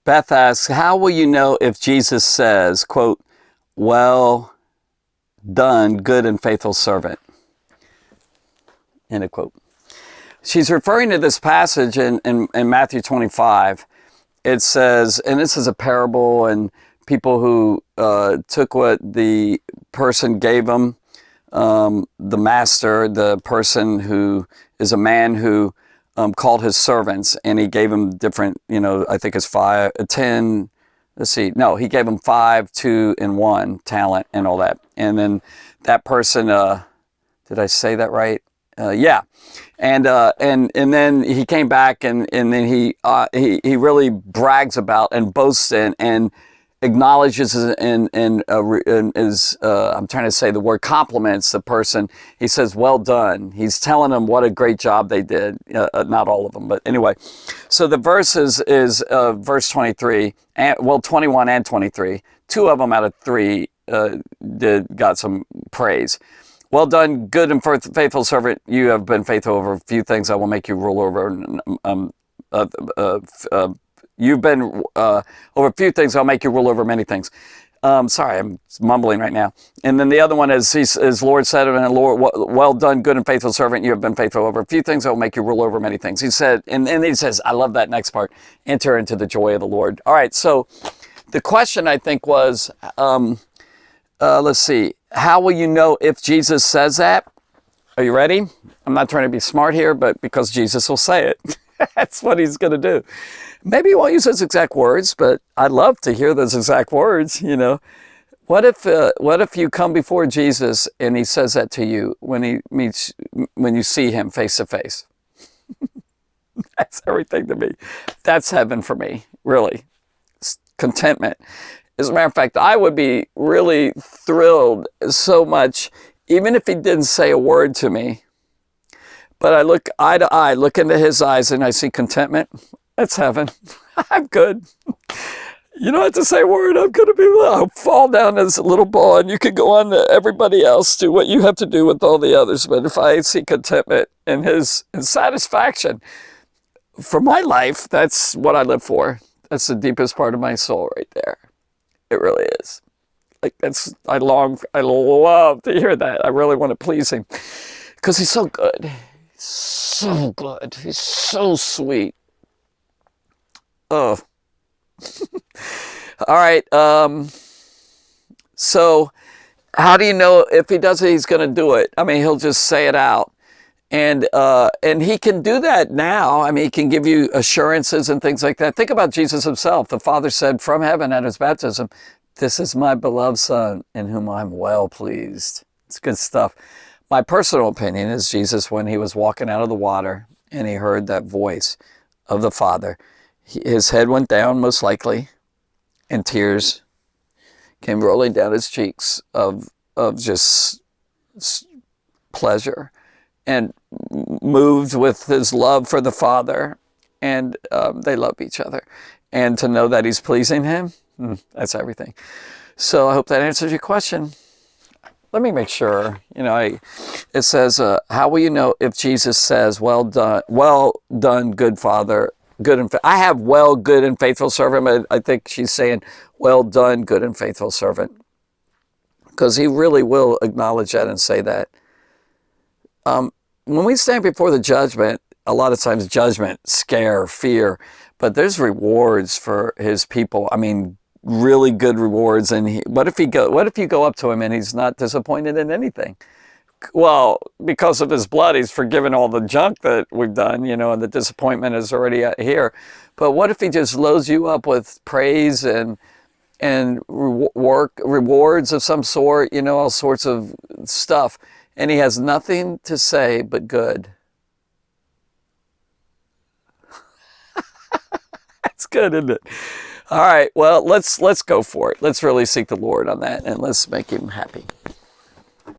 Beth asks, how will you know if Jesus says, quote, well done, good and faithful servant, end of quote. She's referring to this passage in Matthew 25. It says, and this is a parable, and people who took what the person gave them, the master, the person who is a man who called his servants, and he gave them different, I think it's 10, let's see, no, he gave them 5, 2, and 1 talent and all that. And then that person, did I say that right? Yeah. And then he came back and then he really brags about and boasts and acknowledges and is I'm trying to say the word compliments the person. He says, well done. He's telling them what a great job they did. Not all of them, but anyway. So the verse is verse 23, 21 and 23. 2 of them out of 3 got some praise. Well done, good and faithful servant. You have been faithful over a few things. I will make you rule over. You've been over a few things. I'll make you rule over many things. Sorry, I'm mumbling right now. And then the other one is, his Lord said, and Lord, well done, good and faithful servant. You have been faithful over a few things. I will make you rule over many things. He said, and he says, I love that next part. Enter into the joy of the Lord. All right. So the question I think was, let's see. How will you know if Jesus says that? Are you ready? I'm not trying to be smart here, but because Jesus will say it. That's what he's going to do. Maybe he won't use those exact words, but I'd love to hear those exact words, What if you come before Jesus and he says that to you when you see him face to face? That's everything to me. That's heaven for me, really. Contentment. As a matter of fact, I would be really thrilled so much, even if he didn't say a word to me. But I look eye to eye, look into his eyes, and I see contentment. That's heaven. I'm good. You don't have to say a word. I'm going to I'll fall down as a little ball, and you can go on to everybody else, do what you have to do with all the others. But if I see contentment and satisfaction for my life, that's what I live for. That's the deepest part of my soul right there. It really is. I love to hear that. I really want to please him because he's so good. He's so good. He's so sweet. Oh. All right. So how do you know if he does it, he's going to do it? I mean, he'll just say it out. And he can do that now. I mean, he can give you assurances and things like that. Think about Jesus himself. The Father said from heaven at his baptism, this is my beloved Son in whom I'm well pleased. It's good stuff. My personal opinion is Jesus, when he was walking out of the water and he heard that voice of the Father, his head went down most likely and tears came rolling down his cheeks of just pleasure, and moved with his love for the Father, and they love each other. And to know that he's pleasing him, that's everything. So I hope that answers your question. Let me make sure, it says, how will you know if Jesus says, well done, good Father, good and I have well, good and faithful servant, but I think she's saying, well done, good and faithful servant. Because he really will acknowledge that and say that. When we stand before the judgment, a lot of times judgment, scare, fear, but there's rewards for his people. I mean, really good rewards. And what if you go up to him and he's not disappointed in anything? Well, because of his blood, he's forgiven all the junk that we've done, and the disappointment is already here. But what if he just loads you up with praise and rewards of some sort, all sorts of stuff, and he has nothing to say but good? That's good, isn't it? All right, well, let's go for it. Let's really seek the Lord on that, and let's make him happy.